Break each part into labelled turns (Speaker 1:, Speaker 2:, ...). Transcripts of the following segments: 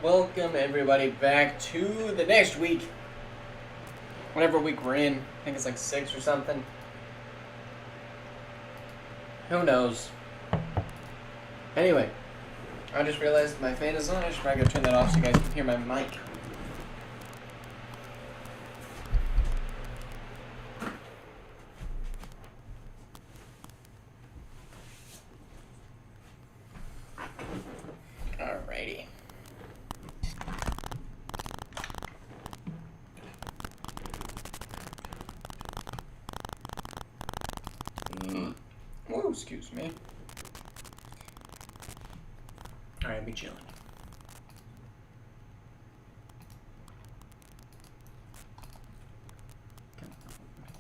Speaker 1: Welcome everybody back to the next week. Whatever week we're in. I think it's like 6 or something. Who knows? Anyway, I just realized my fan is on. I should probably go turn that off so you guys can hear my mic. Alrighty. Whoa, excuse me. Alright, be chilling.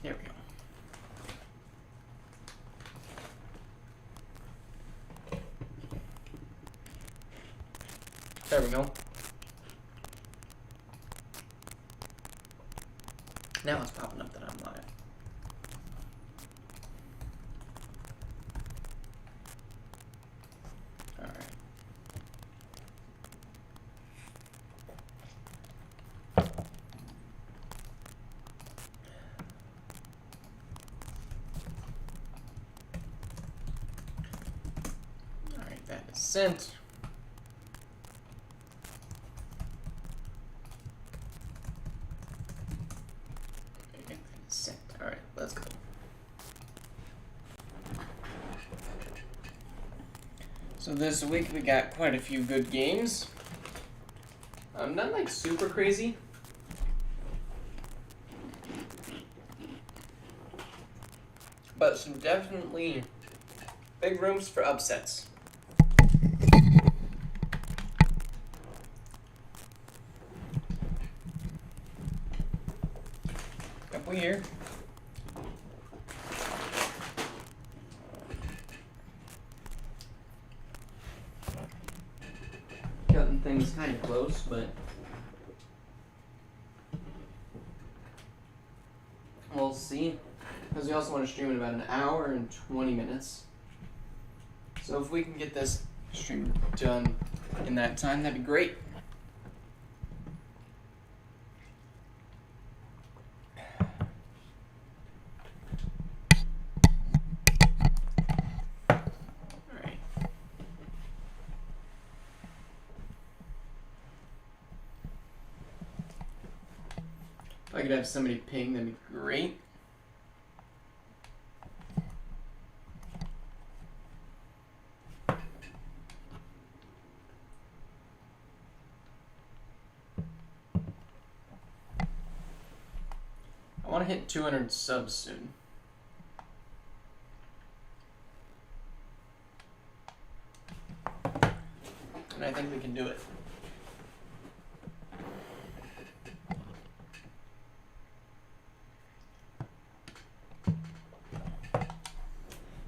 Speaker 1: There we go. There we go. Now it's popping up that I'm live. Alright. Alright, that is sent. Alright, let's go. So this week we got quite a few good games. Not like super crazy. But some definitely big rooms for upsets. Couple here. Cutting things kind of close, but we'll see. Because we also want to stream in about an hour and 20 minutes. So if we can get this stream done in that time, that'd be great. Alright. If I could have somebody ping, that'd be great. I want to hit 200 subs soon. And I think we can do it.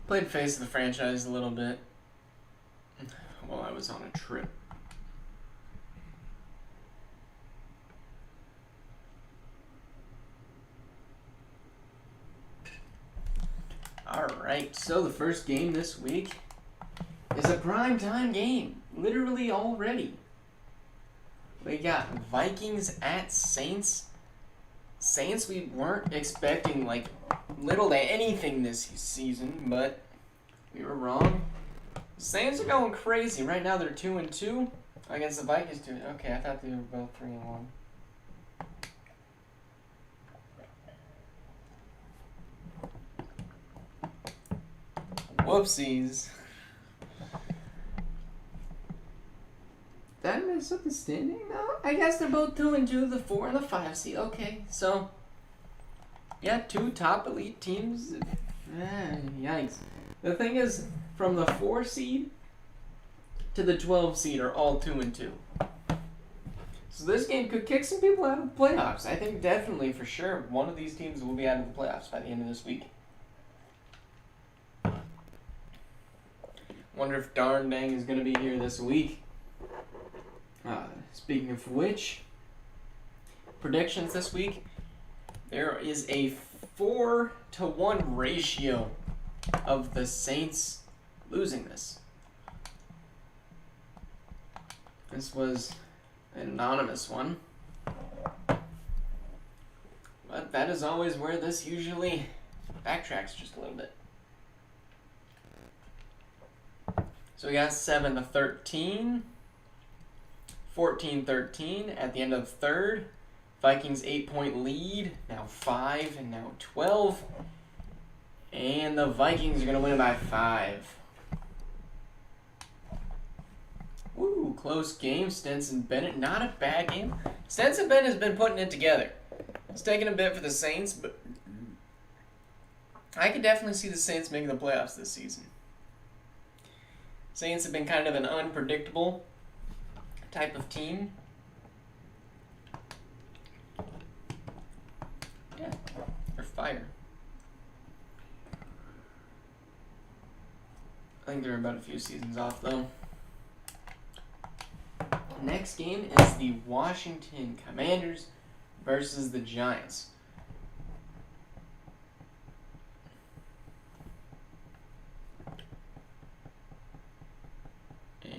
Speaker 1: Played Face of the Franchise a little bit while I was on a trip. Alright, so the first game this week is a primetime game. Literally already. We got Vikings at Saints. Saints, we weren't expecting like little to anything this season, but we were wrong. Saints are going crazy. Right now they're 2-2 against the Vikings. Okay, I thought they were both 3-1. Whoopsies. Did I mess up the standing? No, I guess they're both 2-2, the 4 and the 5 seed. Okay, so yeah, 2 top elite teams. Yikes. The thing is, from the 4 seed to the 12 seed are all 2-2. So this game could kick some people out of the playoffs. I think definitely for sure one of these teams will be out of the playoffs by the end of this week. Wonder if Darn Dang is going to be here this week. Speaking of which, predictions this week, there is a 4-to-1 ratio of the Saints losing this. This was An anonymous one. But that is always where this usually backtracks just a little bit. So we got 7-13, 14-13 at the end of the third. Vikings 8-point lead, now 5 and now 12. And the Vikings are going to win it by 5. Woo, close game. Stetson Bennett, not a bad game. Stetson Bennett has been putting it together. It's taking a bit for the Saints, but I could definitely see the Saints making the playoffs this season. Saints have been kind of an unpredictable type of team. Yeah, they're fire. I think they're about a few seasons off, though. Next game is the Washington Commanders versus the Giants. And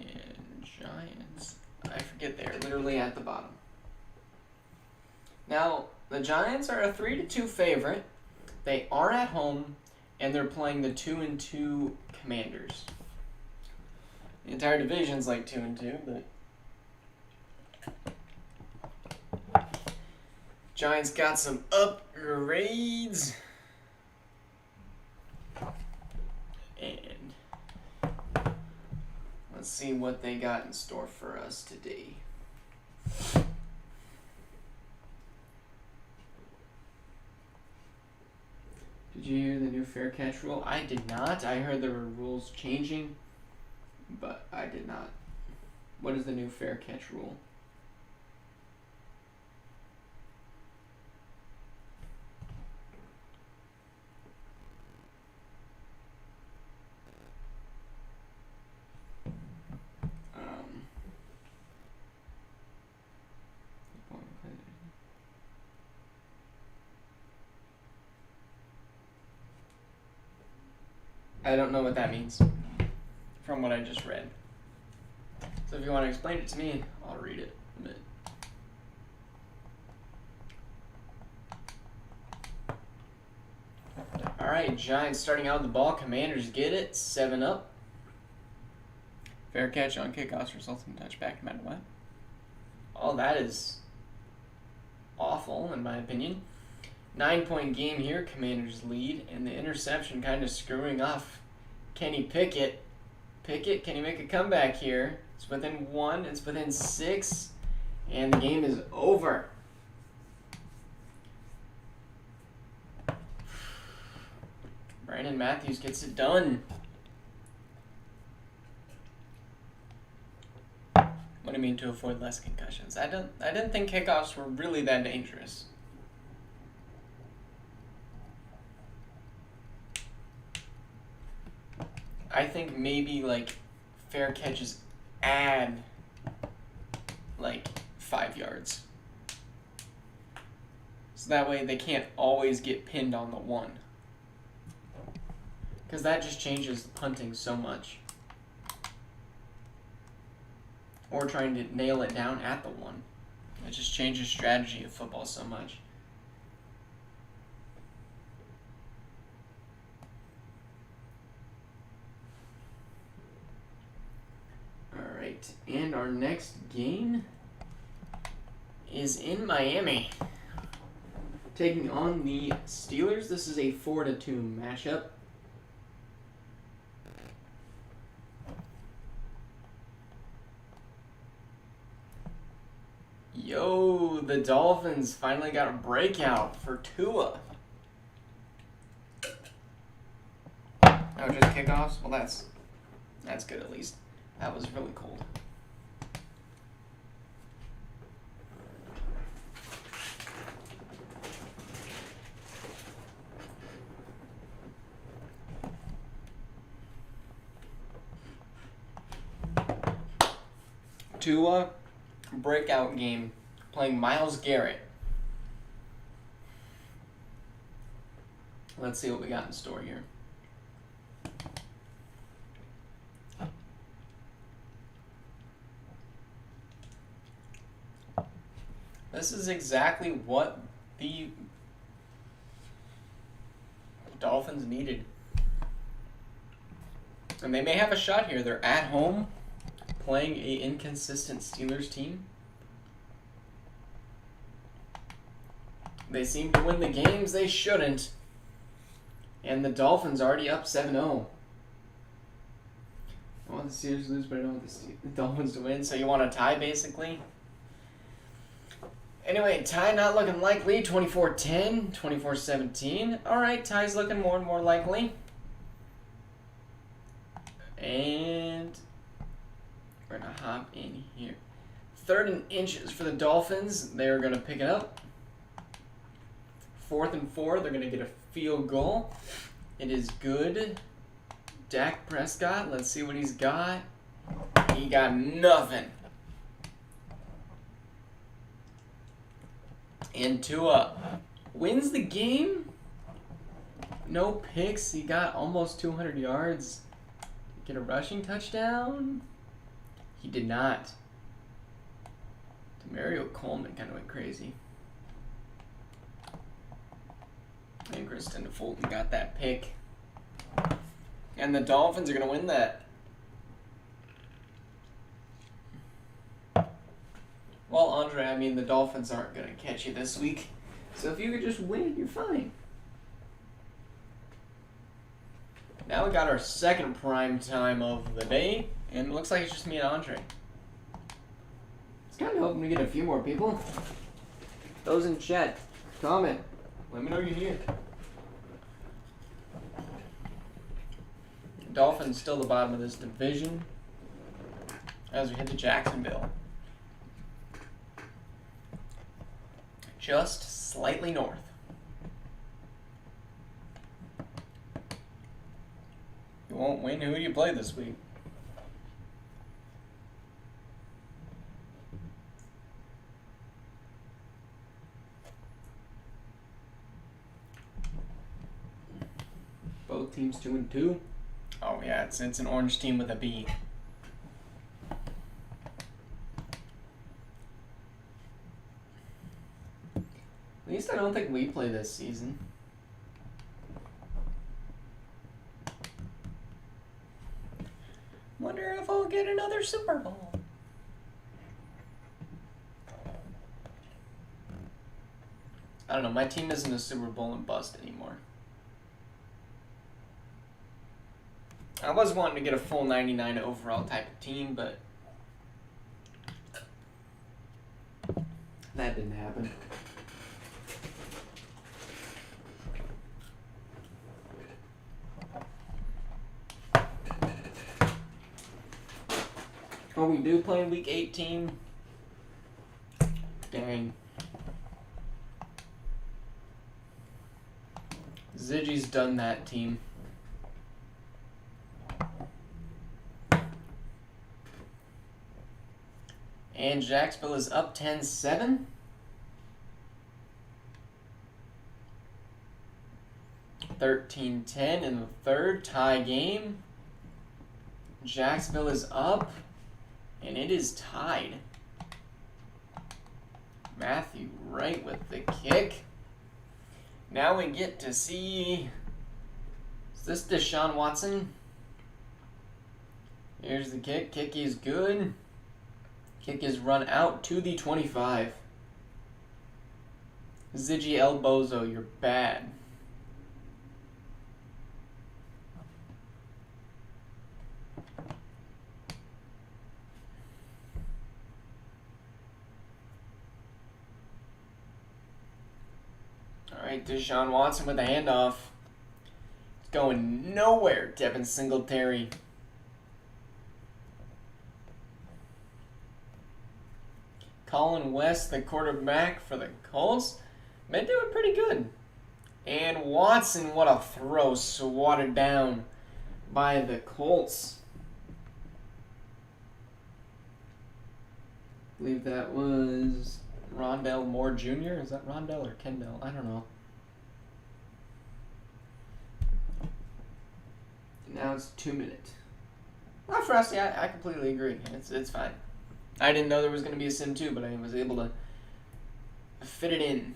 Speaker 1: Giants, I forget, they're literally at the bottom. Now, the Giants are a 3-2 favorite. They are at home, and they're playing the 2-2 Commanders. The entire division's like 2-2, but Giants got some upgrades. And let's see what they got in store for us today. Did you hear the new fair catch rule? I did not. I heard there were rules changing, but I did not. What is the new fair catch rule? I don't know what that means from what I just read. So if you want to explain it to me, I'll read it a bit. Alright, Giants starting out with the ball. Commanders get it. 7-up. Fair catch on kickoffs results in touchback no matter what. Oh, that is awful in my opinion. 9-point game here. Commanders lead. And the interception kind of screwing off Kenny Pickett. Pickett, can he make a comeback here? It's within 1. It's within 6. And the game is over. Brandon Matthews gets it done. What do you mean to avoid less concussions? I didn't think kickoffs were really that dangerous. I think maybe like fair catches add like 5 yards. So that way they can't always get pinned on the 1. Because that just changes the punting so much. Or trying to nail it down at the 1. It just changes strategy of football so much. Alright, and our next game is in Miami. Taking on the Steelers. This is a 4-2 matchup. Yo, the Dolphins finally got a breakout for Tua. Oh, just kickoffs? Well, that's good at least. That was really cold. Tua, breakout game, playing Myles Garrett. Let's see what we got in store here. This is exactly what the Dolphins needed. And they may have a shot here. They're at home playing a inconsistent Steelers team. They seem to win the games they shouldn't. And the Dolphins already up 7-0. I want the Steelers to lose, but I don't want the Dolphins to win. So you want a tie, basically? Anyway, tie not looking likely. 24-10, 24-17. Alright, tie's looking more and more likely. And we're going to hop in here. 3rd and inches for the Dolphins. They're going to pick it up. 4th and 4. They're going to get a field goal. It is good. Dak Prescott. Let's see what he's got. He got nothing. And Tua wins the game. No picks. He got almost 200 yards. Get a rushing touchdown? He did not. Demario Coleman kind of went crazy. And Kristen Fulton got that pick. And the Dolphins are going to win that. Well, Andre, I mean, the Dolphins aren't going to catch you this week. So if you could just win, you're fine. Now we got our second prime time of the day. And it looks like it's just me and Andre. It's kind of hoping to get a few more people. Those in chat, comment. Let me know you're here. Dolphins still the bottom of this division as we head to Jacksonville. Just slightly north. You won't win. Who do you play this week? Both teams 2-2. Oh yeah, it's an orange team with a B. At least I don't think we play this season. Wonder if I'll get another Super Bowl. I don't know, my team isn't a Super Bowl and bust anymore. I was wanting to get a full 99 overall type of team, but that didn't happen. Oh, we do play in week 18? Dang. Ziggy's done that team. And Jacksonville is up 10-7. (13-10) in the third tie game. Jacksonville is up, and it is tied. Matthew Wright with the kick. Now we get to see, is this Deshaun Watson? Here's the kick. Kick is good. Kick is run out to the 25. Ziggy El Bozo, you're bad. Alright, Deshaun Watson with a handoff. It's going nowhere, Devin Singletary. Colin West, the quarterback for the Colts, been doing pretty good. And Watson, what a throw, swatted down by the Colts. I believe that was Rondell Moore Jr. Is that Rondell or Kendall? I don't know. Now it's 2 minutes. Not Frosty, I completely agree. It's fine. I didn't know there was going to be a sim too, but I was able to fit it in.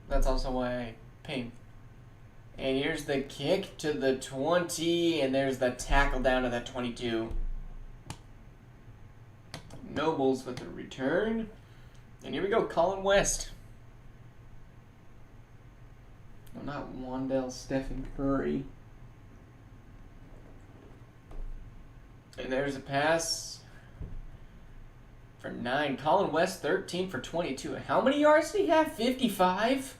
Speaker 1: That's also why I ping. And here's the kick to the 20, and there's the tackle down to the 22. Nobles with the return. And here we go, Colin West. No, not Wandale, Stephen Curry. And there's a pass for 9. Colin West, 13 for 22. How many yards did he have? 55?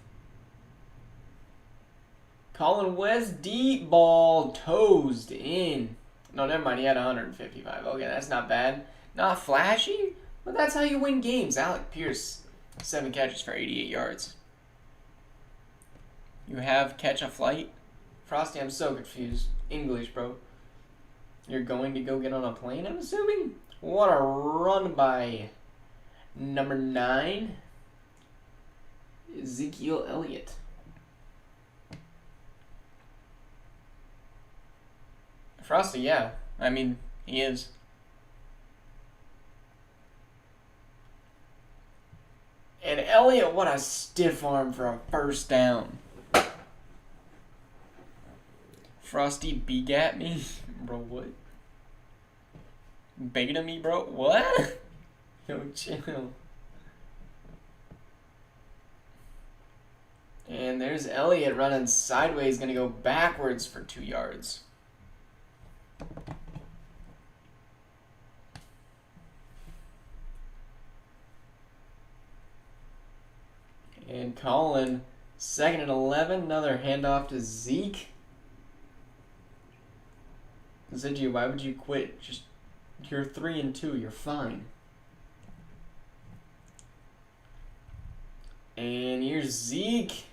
Speaker 1: Colin West, deep ball, toesed in. No, never mind. He had 155. Okay, that's not bad. Not flashy, but that's how you win games. Alec Pierce, 7 catches for 88 yards. You have catch a flight? Frosty, I'm so confused. English, bro. You're going to go get on a plane, I'm assuming? What a run by number 9, Ezekiel Elliott. Frosty, yeah. I mean, he is. And Elliott, what a stiff arm for a first down. Frosty begat me? Bro, what? Beta me, bro? What? Yo, chill. And there's Elliott running sideways, gonna go backwards for 2 yards. And Colin, 2nd and 11, another handoff to Zeke. Ziggy, why would you quit? Just, you're 3 and 2, you're fine. And here's Zeke.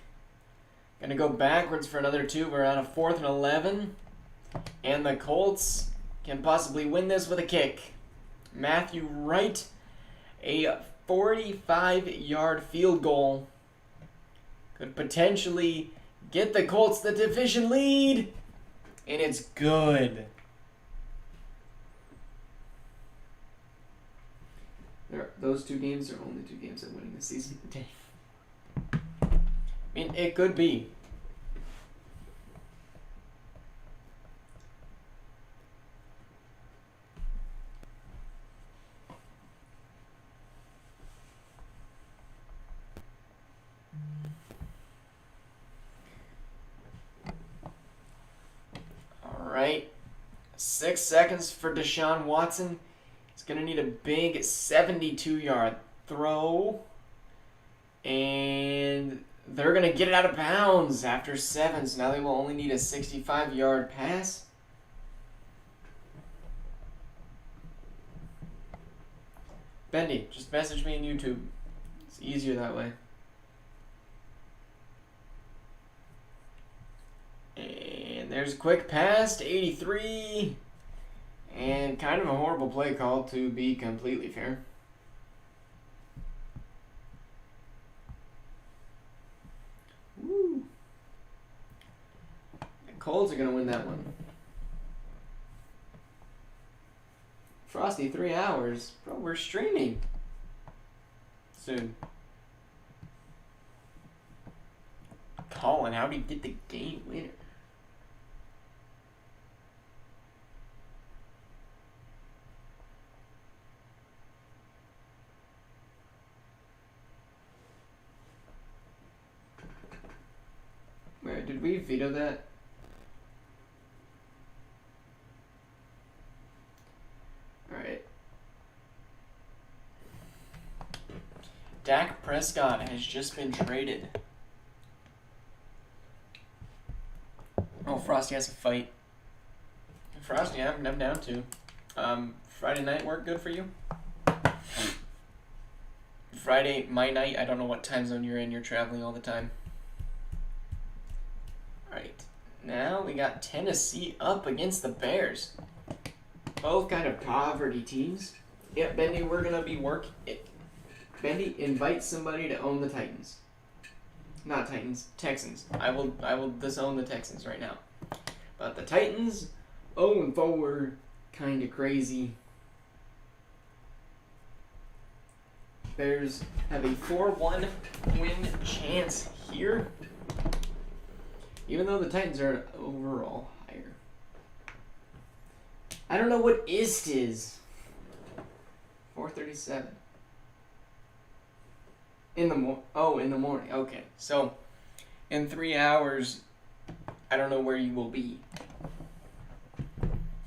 Speaker 1: Gonna go backwards for another 2. We're on a 4th and 11. And the Colts can possibly win this with a kick. Matthew Wright, a 45-yard field goal. Could potentially get the Colts the division lead. And it's good. Those 2 games are only 2 games I'm winning this season. I mean, it could be. All right. 6 seconds for Deshaun Watson. He's going to need a big 72-yard throw. And they're going to get it out of bounds after 7. So now they will only need a 65-yard pass. Bendy, just message me on YouTube. It's easier that way. And there's a quick pass to 83. And kind of a horrible play call, to be completely fair. Woo. The Colts are going to win that one. Frosty, 3 hours. Bro, we're streaming soon. Colin, how did he get the game winner? Wait, did we veto that? Alright. Dak Prescott has just been traded. Oh, Frosty has a fight. Frosty, I'm down to. Friday night work good for you? Friday, my night, I don't know what time zone you're in. You're traveling all the time. Alright, now we got Tennessee up against the Bears. Both kind of poverty teams. Yep, Bendy, we're going to be working it. Bendy, invite somebody to own the Titans. Not Titans, Texans. I will disown the Texans right now. But the Titans, 0-4, kind of crazy. Bears have a 4-1 win chance here. Even though the Titans are overall higher. I don't know what ist is. 4:37. In the morning. Okay. So, in 3 hours, I don't know where you will be.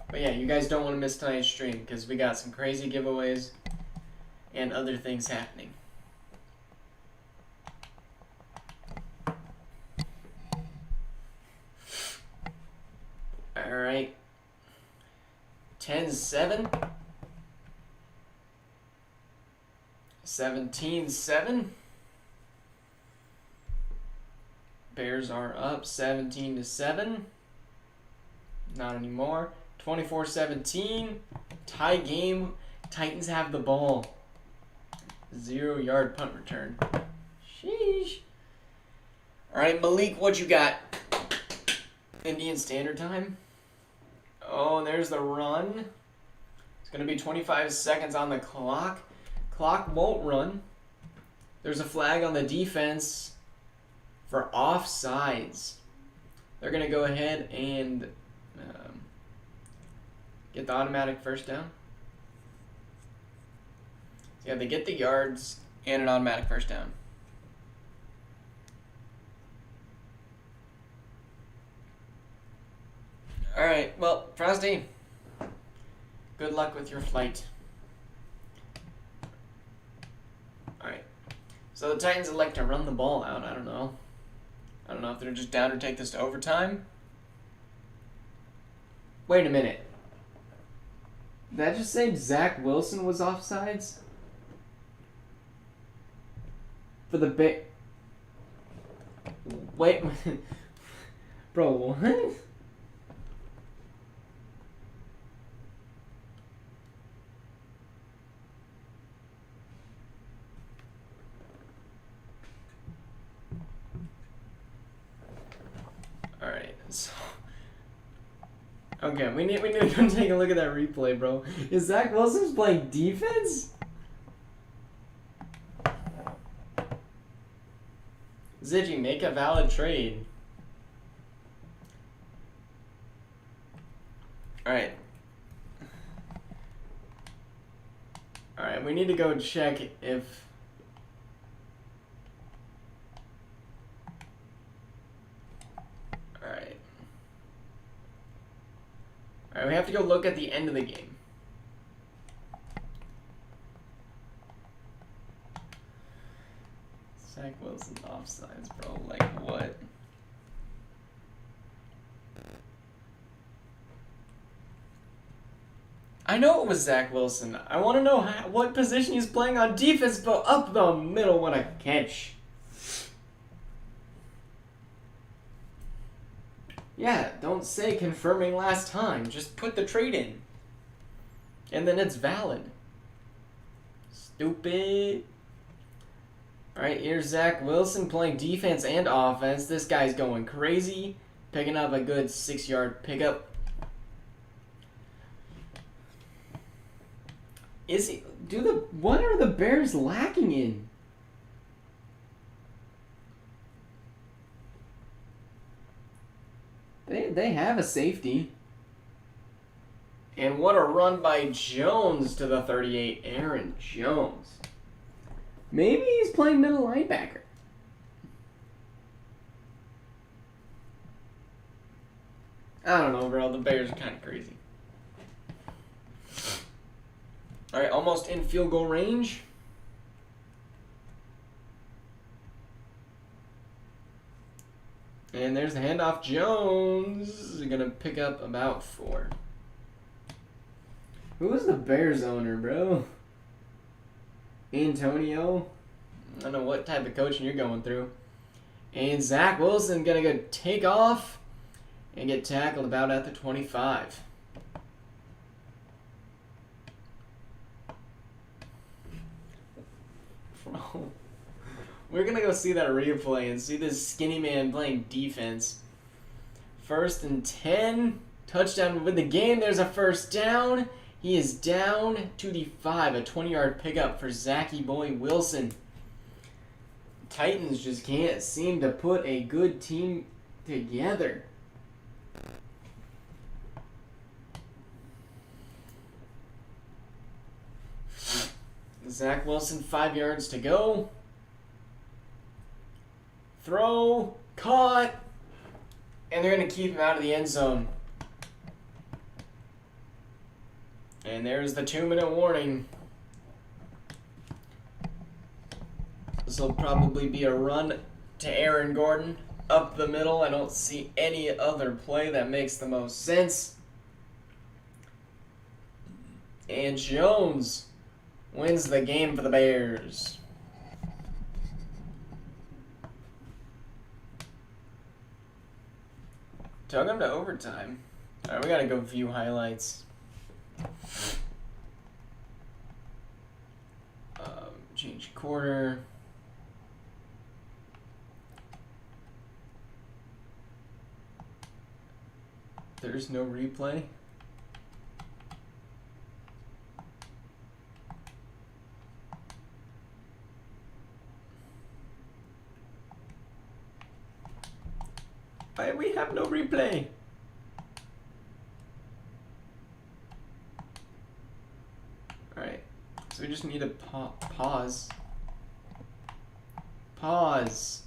Speaker 1: But yeah, you guys don't want to miss tonight's stream because we got some crazy giveaways and other things happening. All right. 10-7. 17-7. Bears are up 17-7. Not anymore. 24-17. Tie game. Titans have the ball. 0-yard punt return. Sheesh. All right, Malik, what you got? Indian Standard Time. Oh, there's the run. It's going to be 25 seconds on the clock. Clock won't run. There's a flag on the defense for offsides. They're going to go ahead and get the automatic first down. Yeah, they get the yards and an automatic first down. All right, well, Frosty, good luck with your flight. All right, so the Titans elect to run the ball out. I don't know if they're just down to take this to overtime. Wait a minute. Did that just say Zach Wilson was offsides? For the Wait. Bro, what? Alright, so... Okay, we need to go take a look at that replay, bro. Is Zach Wilson's playing defense? Ziggy, make a valid trade. Alright. Alright, we need to go check if... Alright. Alright, we have to go look at the end of the game. Zach Wilson offsides, bro. Like, what? I know it was Zach Wilson. I want to know what position he's playing on defense, but up the middle, what a catch. Yeah, don't say confirming last time. Just put the trade in. And then it's valid. Stupid. Alright, here's Zach Wilson playing defense and offense. This guy's going crazy. Picking up a good 6-yard pickup. What are the Bears lacking in? They have a safety. And what a run by Jones to the 38. Aaron Jones. Maybe he's playing middle linebacker. I don't know, bro. The Bears are kind of crazy. All right, almost in field goal range. And there's the handoff. Jones is going to pick up about 4. Who is the Bears owner, bro? Antonio? I don't know what type of coaching you're going through. And Zach Wilson going to go take off and get tackled about at the 25. Bro. We're going to go see that replay and see this skinny man playing defense. 1st and 10. Touchdown with the game. There's a first down. He is down to the 5, a 20-yard pickup for Zachy Boy Wilson. Titans just can't seem to put a good team together. Zach Wilson, 5 yards to go. Throw, caught, and they're going to keep him out of the end zone. And there's the 2-minute warning. This will probably be a run to Aaron Gordon up the middle. I don't see any other play that makes the most sense. And Jones wins the game for the Bears. Took him to overtime. All right, we gotta go view highlights. Change quarter. There's no replay. Why we have no replay? Alright, so we just need a pause. Pause.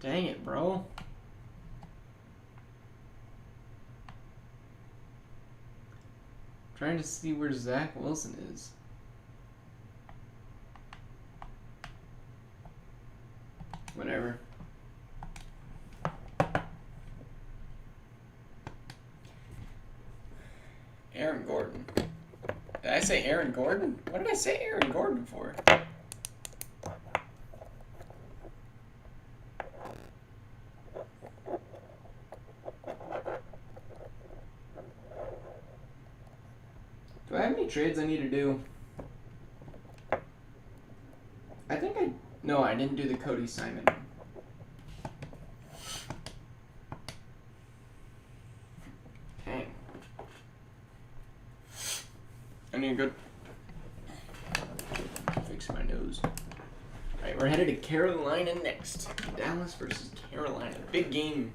Speaker 1: Dang it, bro. Trying to see where Zach Wilson is. Whatever. Aaron Gordon. Did I say Aaron Gordon? What did I say Aaron Gordon for? Do I have any trades I need to do? No, I didn't do the Cody Simon. Dang. I need to go fix my nose. Alright, we're headed to Carolina next. Dallas versus Carolina. Big game.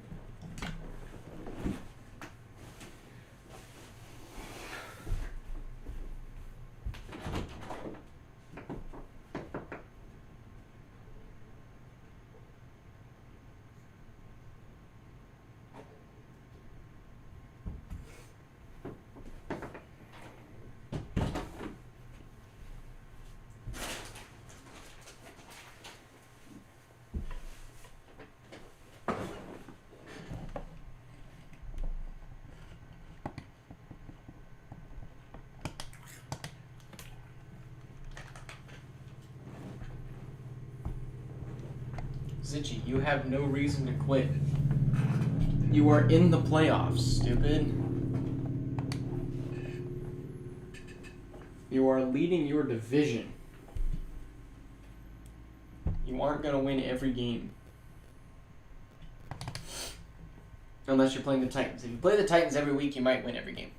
Speaker 1: Zitchy, you have no reason to quit. You are in the playoffs, stupid. You are leading your division. You aren't going to win every game. Unless you're playing the Titans. If you play the Titans every week, you might win every game.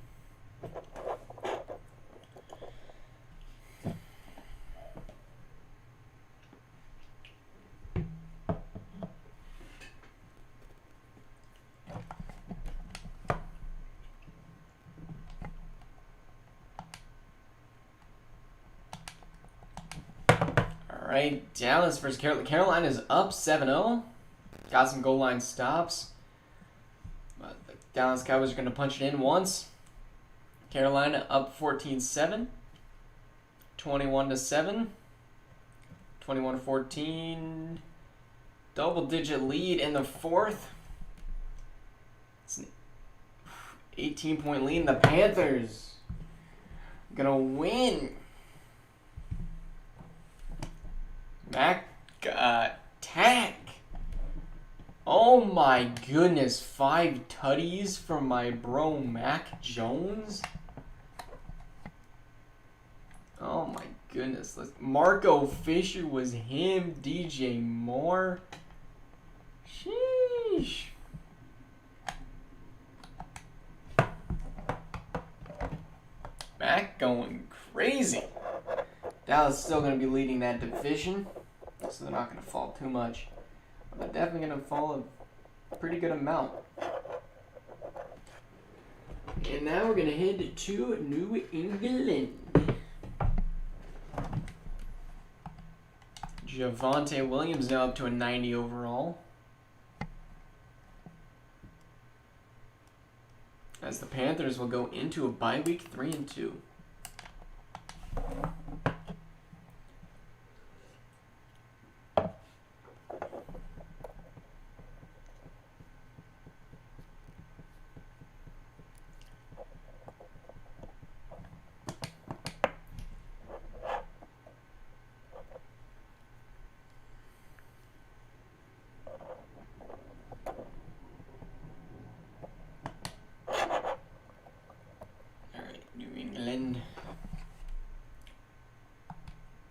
Speaker 1: Alright, Dallas versus Carolina. Carolina is up 7-0. Got some goal line stops. The Dallas Cowboys are going to punch it in once. Carolina up 14-7. 21-7. 21-14. Double-digit lead in the fourth. It's an 18-point lead. The Panthers going to win. Mac attack. Oh my goodness. 5 tutties from my bro Mac Jones. Oh my goodness. Marco Fisher was him. DJ Moore. Sheesh. going crazy. Dallas is still going to be leading that division, so they're not going to fall too much. But they're definitely going to fall a pretty good amount. And now we're going to head to New England. Javonte Williams now up to a 90 overall. As the Panthers will go into a bye week 3-2.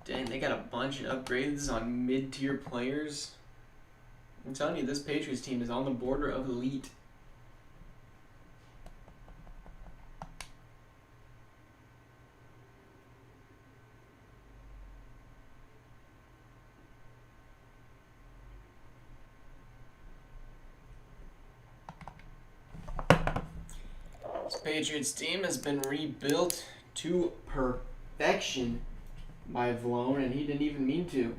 Speaker 1: Dang, they got a bunch of upgrades on mid-tier players. I'm telling you, this Patriots team is on the border of elite. This Patriots team has been rebuilt to perfection by Vlone, and he didn't even mean to.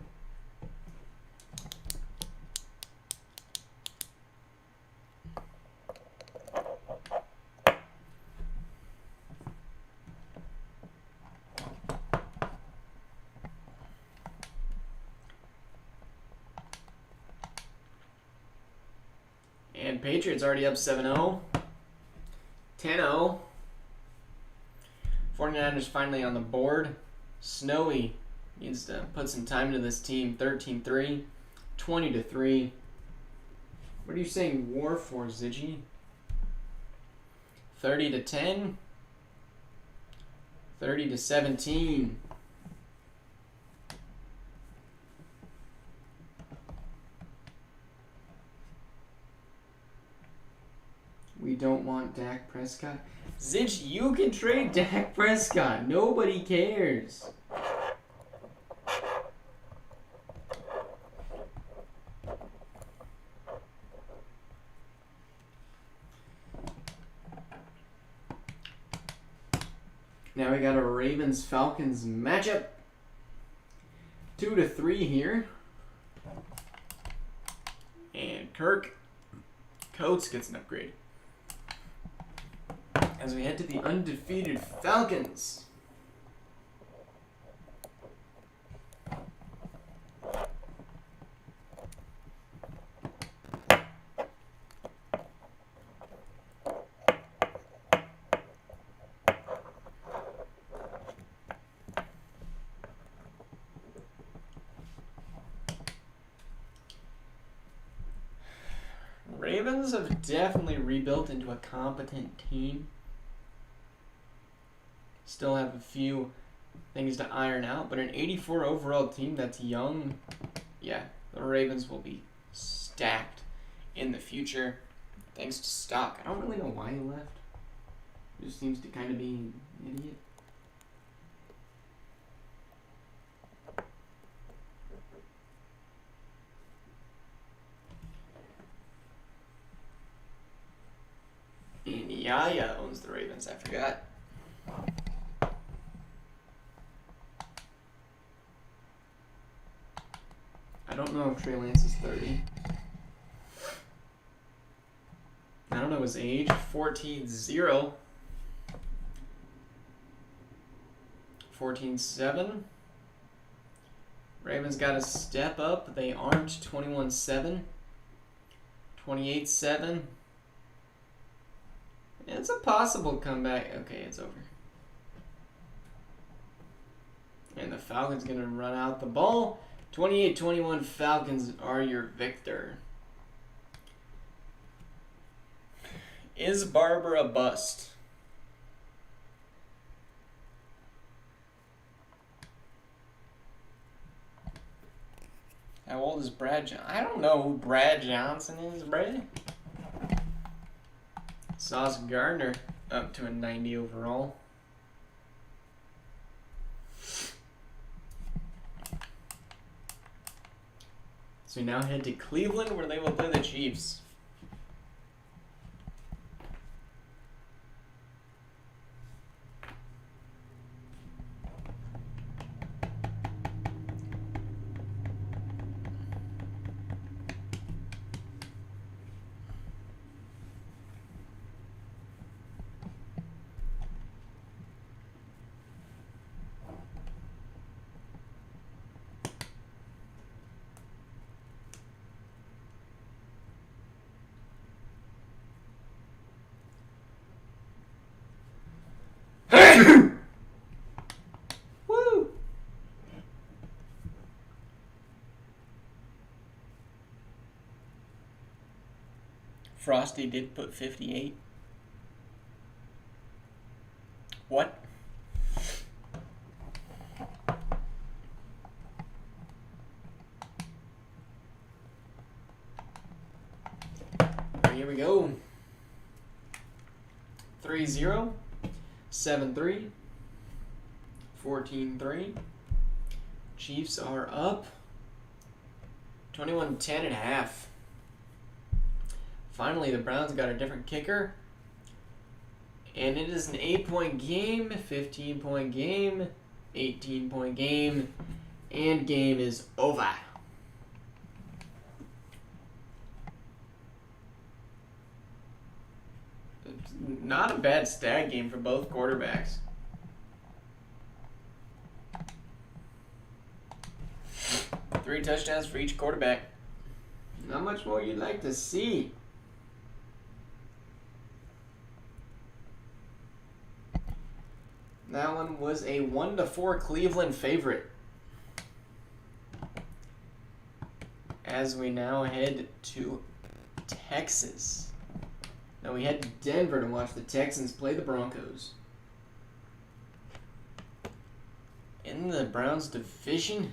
Speaker 1: And Patriots already up 7-0. 10-0. 49ers finally on the board. Snowy needs to put some time into this team. 13-3, 20-3. What are you saying war for, Ziggy? 30-10, 30-17. We don't want Dak Prescott. Zitch, you can trade Dak Prescott. Nobody cares. Now we got a Ravens-Falcons matchup. 2-3 here. And Kirk Coates gets an upgrade. As we head to the undefeated Falcons. Ravens have definitely rebuilt into a competent team. Still have a few things to iron out, but an 84 overall team that's young, yeah, the Ravens will be stacked in the future thanks to stock. I don't really know why he left. He just seems to kind of be an idiot. And Yaya owns the Ravens, I forgot. I don't know if Trey Lance is 30. I don't know his age. 14-0. 14-7. Ravens got to step up. They aren't. 21-7. 28-7. It's a possible comeback. Okay, it's over. And the Falcons going to run out the ball. 28-21 Falcons are your victor. Is Barber a bust? How old is Brad Johnson? I don't know who Brad Johnson is, Brad. Sauce Gardner up to a 90 overall. So we now head to Cleveland, where they will play the Chiefs. Woo! Frosty did put 58. What? Here we go. 3-0, 7-3, 14-3. Chiefs are up 21-10.5. Finally, the Browns got a different kicker. And it is an 8-point game, 15-point game, 18-point game, and game is over. Not a bad stat game for both quarterbacks. Three touchdowns for each quarterback. Not much more you'd like to see. That one was a 1-4 Cleveland favorite. As we now head to Texas. Now we head to Denver to watch the Texans play the Broncos. In the Browns division,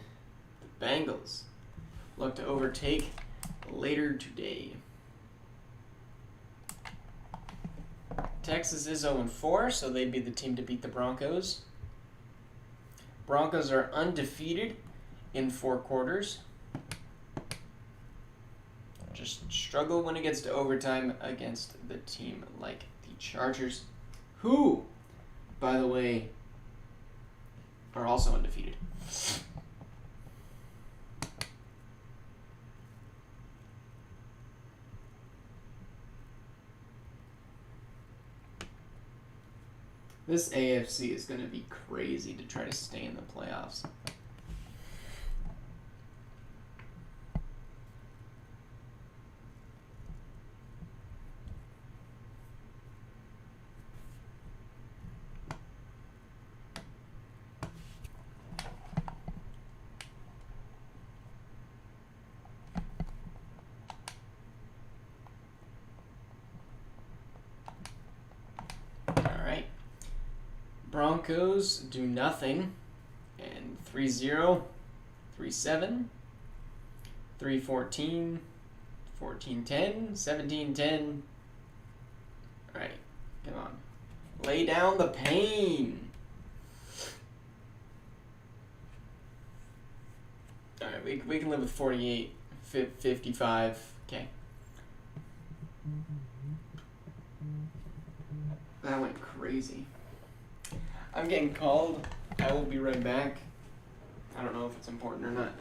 Speaker 1: the Bengals look to overtake later today. Texas is 0-4, so they'd be the team to beat the Broncos. Broncos are undefeated in 4 quarters. Just struggle when it gets to overtime against the team like the Chargers, who, by the way, are also undefeated. This AFC is going to be crazy to try to stay in the playoffs. Broncos do nothing, and 3-0, 3-7, 3-14, 14-10, 17-10. All right, come on. Lay down the pain. All right, we can live with 48, 55. Okay. That went crazy. I'm getting called. I will be right back. I don't know if it's important or not.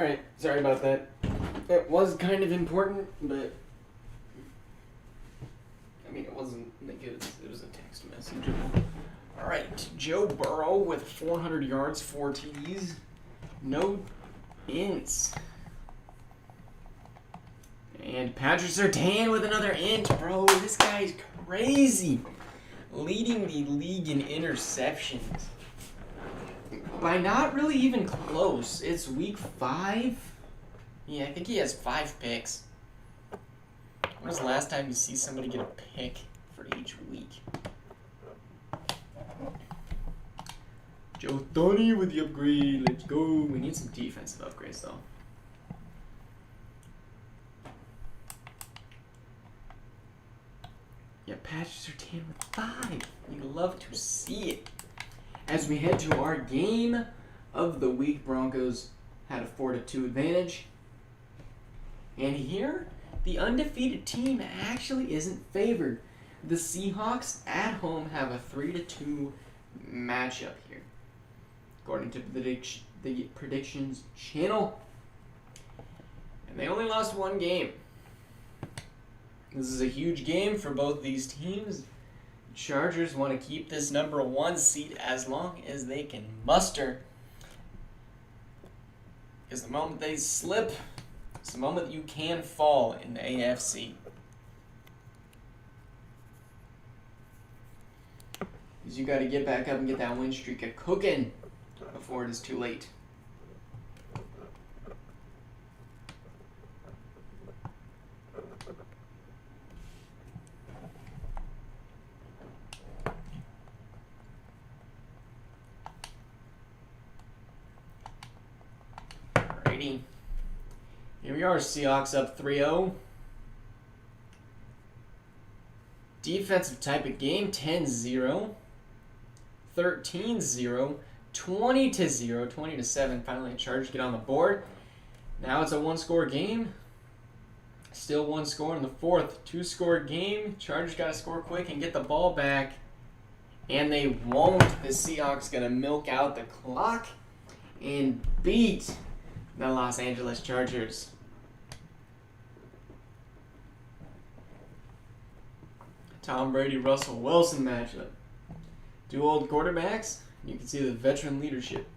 Speaker 1: Alright, sorry about that. It was kind of important, but I mean, it wasn't like it was a text message. Alright, Joe Burrow with 400 yards, 4 TDs, no ints. And Patrick Surtain with another int, bro. This guy's crazy. Leading the league in interceptions. By not really even close. It's week 5. Yeah, I think he has 5 picks. When was the last time you see somebody get a pick for each week? Joe Thorny with the upgrade. Let's go. We need some defensive upgrades, though. Yeah, Patrick Surtain with 5. You love to see it. As we head to our game of the week, Broncos had a 4-2 advantage. And here, the undefeated team actually isn't favored. The Seahawks at home have a 3-2 matchup here, according to the predictions channel. And they only lost 1 game. This is a huge game for both these teams. Chargers want to keep this number 1 seed as long as they can muster. Because the moment they slip, it's the moment you can fall in the AFC. Because you got to get back up and get that win streak a cooking before it is too late. Here we are, Seahawks up 3-0. Defensive type of game, 10-0, 13-0, 20-0, 20-7. Finally, the Chargers get on the board. Now it's a 1-score game. Still 1 score in the 4th. 2-score game. Chargers got to score quick and get the ball back. And they won't. The Seahawks going to milk out the clock and beat the Los Angeles Chargers. Tom Brady, Russell Wilson matchup. 2 old quarterbacks. You can see the veteran leadership.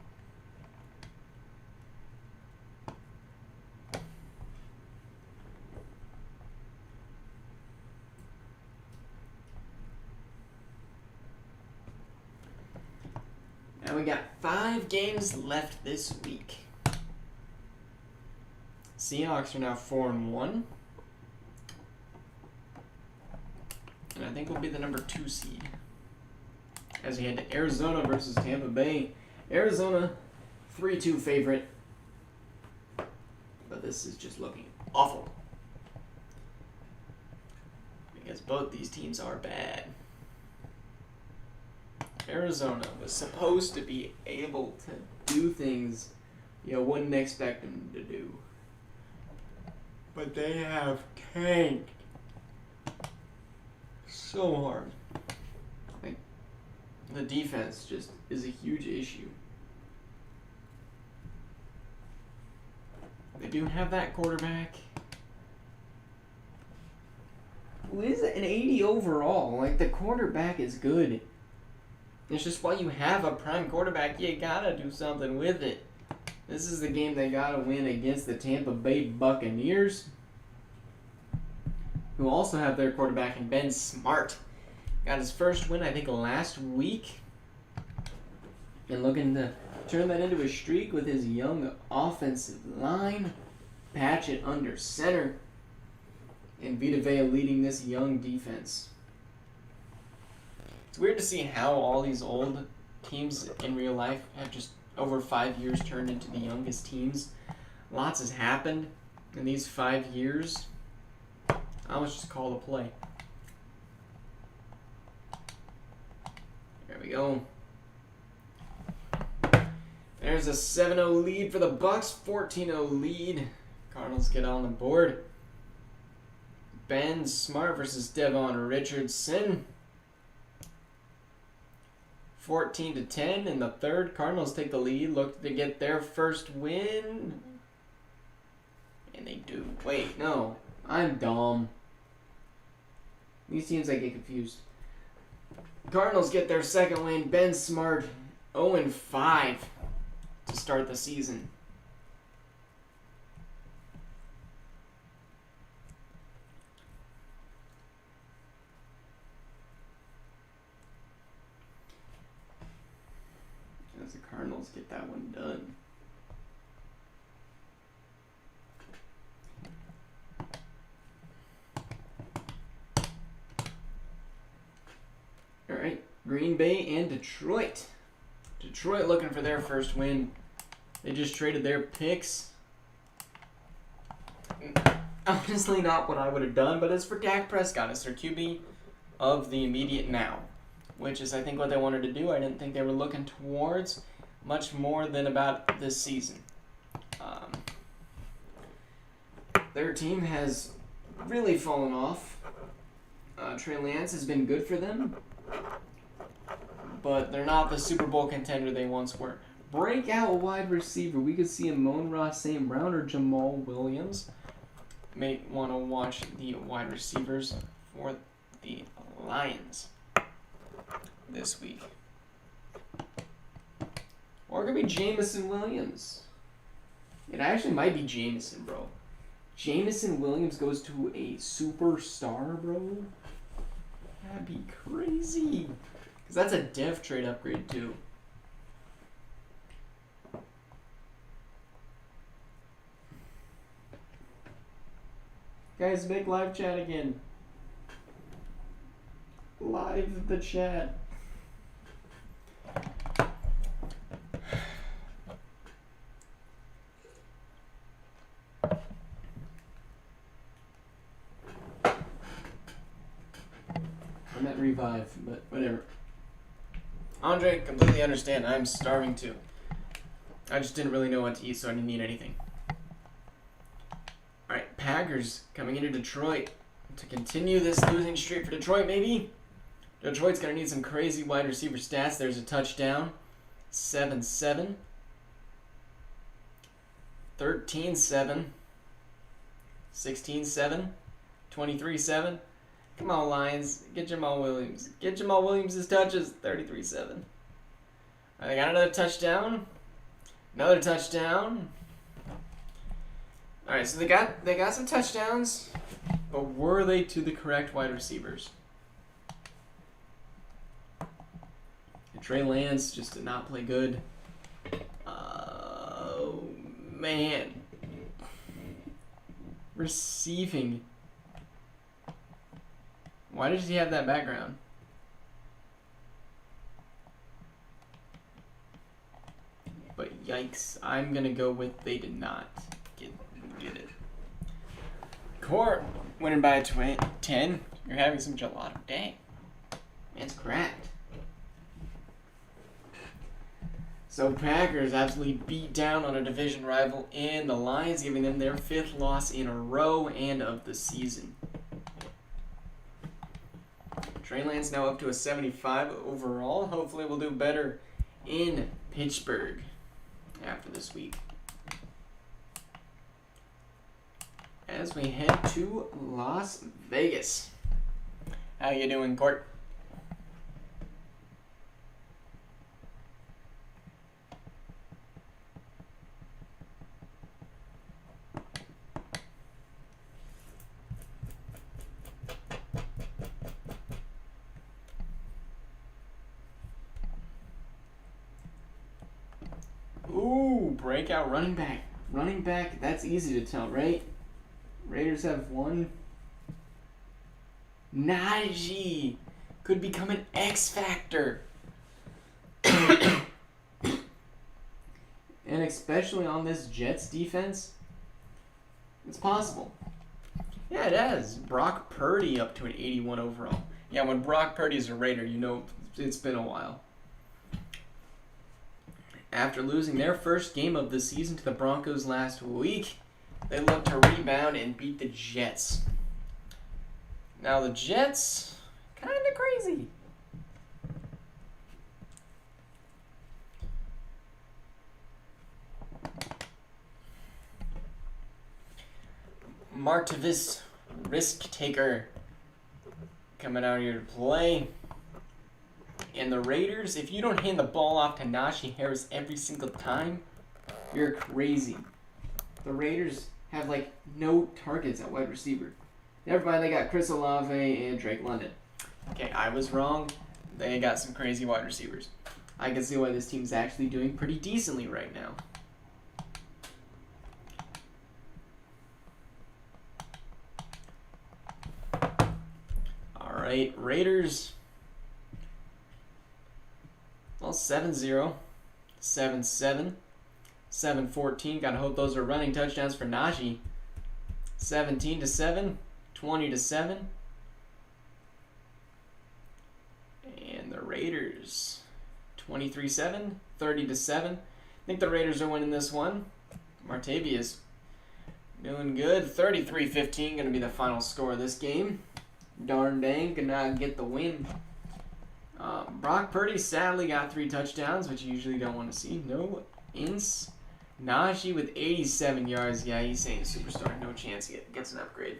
Speaker 1: And we got 5 games left this week. Seahawks are now 4-1. And I think we'll be the number 2 seed. As we head to Arizona versus Tampa Bay. Arizona, 3-2 favorite. But this is just looking awful. Because both these teams are bad. Arizona was supposed to be able to do things you wouldn't expect them to do. But they have tanked so hard. Like, the defense just is a huge issue. They do have that quarterback who is an 80 overall. Like, the quarterback is good. It's just while you have a prime quarterback, you gotta do something with it. This is the game they gotta win against the Tampa Bay Buccaneers, who also have their quarterback in Ben Smart. Got his first win, I think, last week. And looking to turn that into a streak with his young offensive line. Patchett under center. And Vita Vea leading this young defense. It's weird to see how all these old teams in real life have just over 5 years turned into the youngest teams. Lots has happened in these 5 years. I was just call the play. There we go. There's a 7-0 lead for the Bucks. 14-0 lead. Cardinals get on the board. Ben Smart versus Devon Richardson. 14-10 in the third. Cardinals take the lead. Look to get their first win. And they do. Wait, no. I'm dumb. These teams I get confused. Cardinals get their second win. Ben Smart, 0-5 to start the season. As the Cardinals get that one done. All right, Green Bay and Detroit. Detroit looking for their first win. They just traded their picks. Honestly, not what I would have done, but it's for Dak Prescott. It's their QB of the immediate now, which is, I think, what they wanted to do. I didn't think they were looking towards much more than about this season. Their team has really fallen off. Trey Lance has been good for them, but they're not the Super Bowl contender they once were. Breakout wide receiver. We could see Amon-Ra St. Brown or Jamal Williams. May want to watch the wide receivers for the Lions this week. Or it could be Jameson Williams. It actually might be Jameson, bro. Jameson Williams goes to a superstar, bro. That'd be crazy. Because that's a dev trade upgrade, too. Guys, make live chat again. Live the chat. I meant revive, but whatever. Andre, completely understand. I'm starving too. I just didn't really know what to eat, so I didn't eat anything. Alright, Packers coming into Detroit to continue this losing streak for Detroit, maybe? Detroit's going to need some crazy wide receiver stats. There's a touchdown. 7-7. 13-7. 16-7. 23-7. Come on, Lions. Get Jamal Williams. Get Jamal Williams his touches. 33-7. They got another touchdown. Another touchdown. Alright, so they got some touchdowns, but were they to the correct wide receivers? Trey Lance just did not play good. Oh, man. Receiving. Why did he have that background? But yikes, I'm going to go with they did not get it. Court winning by 10. You're having some gelato. Dang. Man's cracked. So Packers absolutely beat down on a division rival in the Lions, giving them their 5th loss in a row and of the season. Trey Lance now up to a 75 overall. Hopefully we'll do better in Pittsburgh after this week. As we head to Las Vegas. How you doing, Court? Ooh, breakout running back. Running back, that's easy to tell, right? Raiders have one. Najee could become an X Factor. And especially on this Jets defense, it's possible. Yeah, it has. Brock Purdy up to an 81 overall. Yeah, when Brock Purdy's a Raider, you know it's been a while. After losing their first game of the season to the Broncos last week, they look to rebound and beat the Jets. Now the Jets, kind of crazy. Martavis, risk taker, coming out here to play. And the Raiders, if you don't hand the ball off to Najee Harris every single time, you're crazy. The Raiders have like no targets at wide receiver. Never mind, they got Chris Olave and Drake London. Okay, I was wrong. They got some crazy wide receivers. I can see why this team's actually doing pretty decently right now. All right, Raiders. Well, 7-0, 7-7, 7-14. Gotta hope those are running touchdowns for Najee. 17-7, 20-7. And the Raiders, 23-7, 30-7. I think the Raiders are winning this one. Martavius doing good. 33-15 going to be the final score of this game. Darn dang, could not get the win. Brock Purdy sadly got 3 touchdowns, which you usually don't want to see. No ints. Najee with 87 yards. Yeah, he's saying superstar. No chance he gets an upgrade.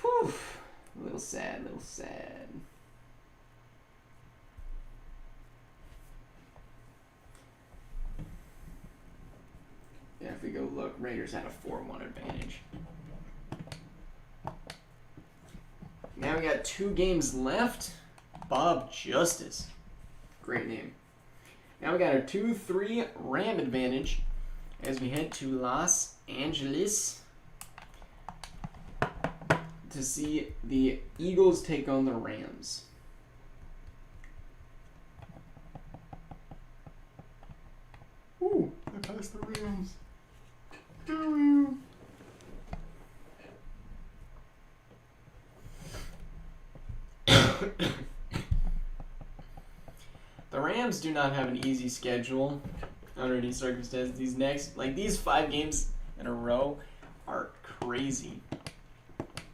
Speaker 1: Whew. A little sad, little sad. Yeah, if we go look, Raiders had a 4-1 advantage. Now we got 2 games left. Bob Justice. Great name. Now we got a 2-3 Ram advantage as we head to Los Angeles to see the Eagles take on the Rams. Ooh, I passed the Rams. The Rams do not have an easy schedule under any circumstances. These 5 games in a row are crazy.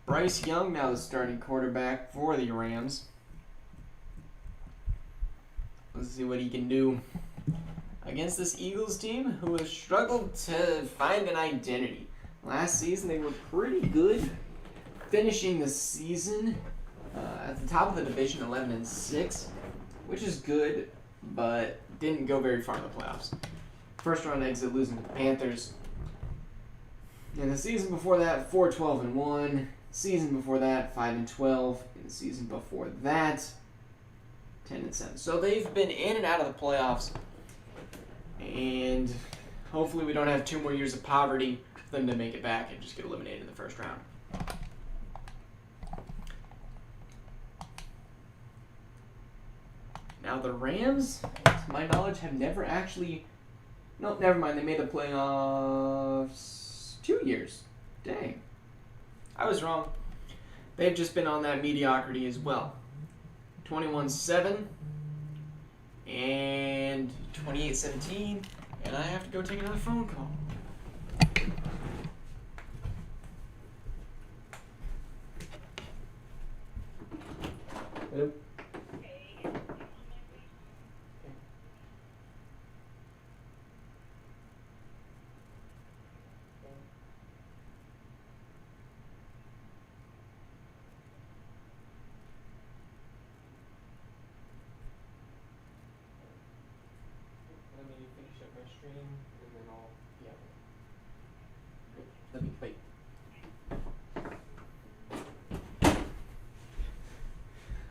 Speaker 1: Bryce Young now the starting quarterback for the Rams. Let's see what he can do against this Eagles team who has struggled to find an identity. Last season they were pretty good, finishing the season at the top of the division 11-6, which is good, but didn't go very far in the playoffs. First round exit losing to the Panthers. And the season before that, 4-12-1. Season before that, 5-12. And the season before that, 10-7. So they've been in and out of the playoffs. And hopefully we don't have 2 more years of poverty for them to make it back and just get eliminated in the first round. Now the Rams, to my knowledge, have never actually... No, never mind. They made the playoffs 2 years. Dang. I was wrong. They've just been on that mediocrity as well. 21-7 and 28-17. And I have to go take another phone call. Hello? And then I'll let me wait.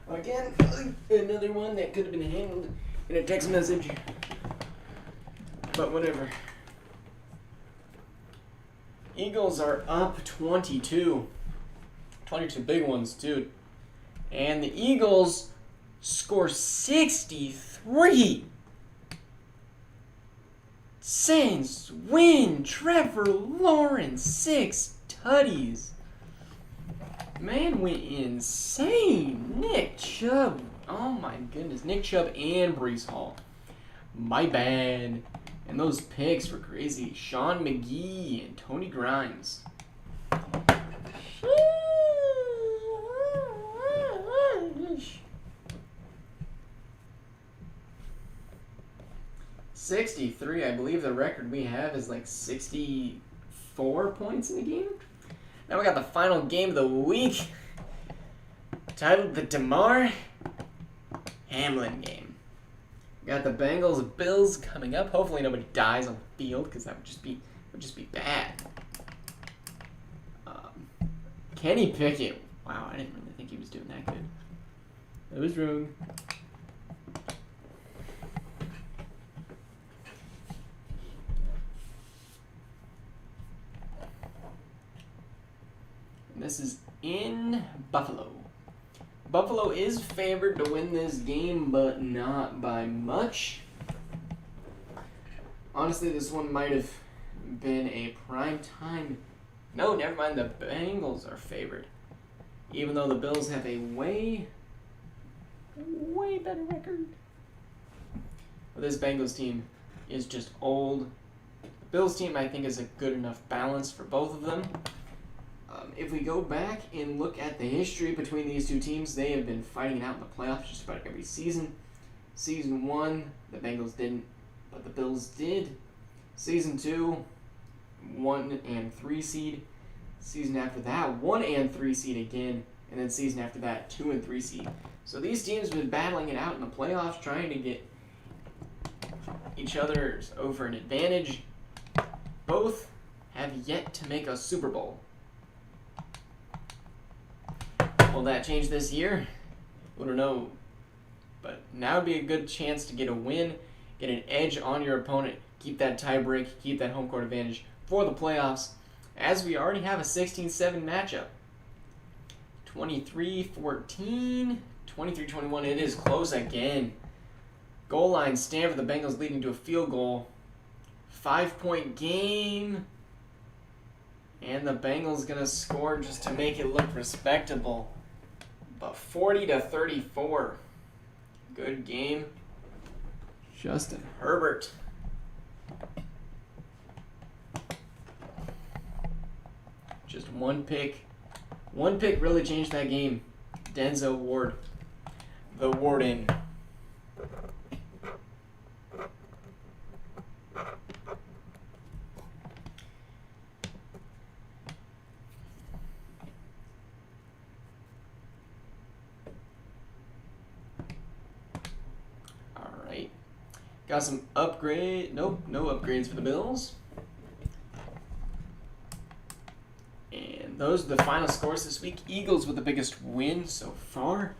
Speaker 1: Again, another one that could have been handled in a text message, but whatever. Eagles are up 22 big ones, dude, and the Eagles score 63. Saints win. Trevor Lawrence, 6 tutties. Man went insane. Nick Chubb. Oh my goodness. Nick Chubb and Breece Hall. My bad. And those picks were crazy. Sean McGee and Tony Grimes. 63. I believe the record we have is like 64 4 points in the game. Now we got the final game of the week, titled the DeMar Hamlin game. We got the Bengals-Bills coming up. Hopefully nobody dies on the field, because that would just be bad. Kenny Pickett. Wow, I didn't really think he was doing that good. I was wrong. And this is in Buffalo. Buffalo is favored to win this game, but not by much. Honestly, this one might have been a prime time. No, never mind. The Bengals are favored, even though the Bills have a way better record. But this Bengals team is just old. The Bills team, I think, is a good enough balance for both of them. If we go back and look at the history between these two teams, they have been fighting it out in the playoffs just about every season. Season 1, the Bengals didn't, but the Bills did. Season 2, 1 and 3 seed. Season after that, 1 and 3 seed again. And then season after that, 2 and 3 seed. So these teams have been battling it out in the playoffs, trying to get each other over an advantage. Both have yet to make a Super Bowl. Will that change this year? We don't know. But now would be a good chance to get a win, get an edge on your opponent, keep that tiebreak, keep that home court advantage for the playoffs, as we already have a 16-7 matchup. 23-14, 23-21, it is close again. Goal line stand for the Bengals, leading to a field goal. 5-point game. And the Bengals going to score just to make it look respectable. But 40-34. Good game. Justin Herbert. Just one pick. One pick really changed that game. Denzel Ward. The Warden. Alright. Got some upgrade. Nope, no upgrades for the Bills. And those are the final scores this week. Eagles with the biggest win so far.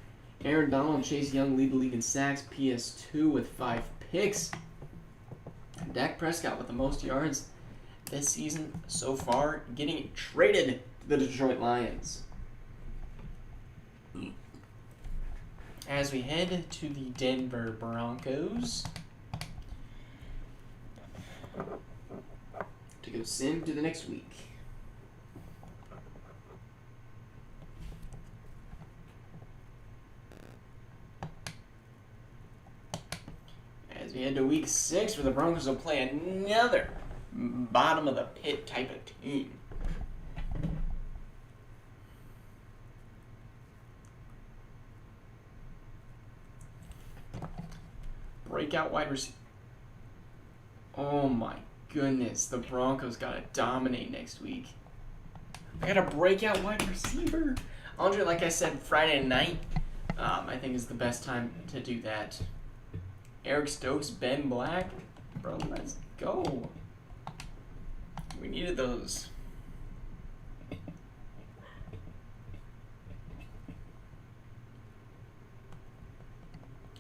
Speaker 1: Aaron Donald and Chase Young lead the league in sacks. PS2 with 5 picks. Dak Prescott with the most yards this season so far, getting traded to the Detroit Lions. As we head to the Denver Broncos to go sim to the next week. As we head to week 6, where the Broncos will play another bottom of the pit type of team. Breakout wide receiver. Oh my goodness, the Broncos gotta dominate next week. I got a breakout wide receiver. Andre, like I said, Friday night, I think is the best time to do that. Eric Stokes, Ben Black. Bro, let's go. We needed those.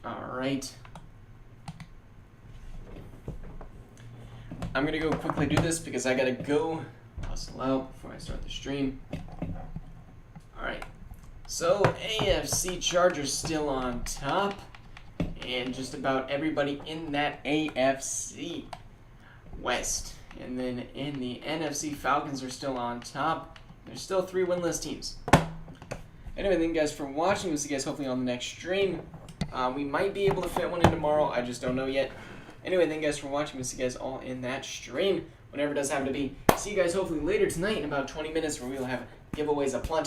Speaker 1: Alright. I'm going to go quickly do this because I got to go hustle out before I start the stream. Alright. So, AFC Chargers still on top. And just about everybody in that AFC West. And then in the NFC, Falcons are still on top. There's still 3 winless teams. Anyway, thank you guys for watching. We'll see you guys hopefully on the next stream. We might be able to fit one in tomorrow. I just don't know yet. Anyway, thank you guys for watching. We'll see you guys all in that stream, whenever it does happen to be. See you guys hopefully later tonight in about 20 minutes, where we will have giveaways aplenty.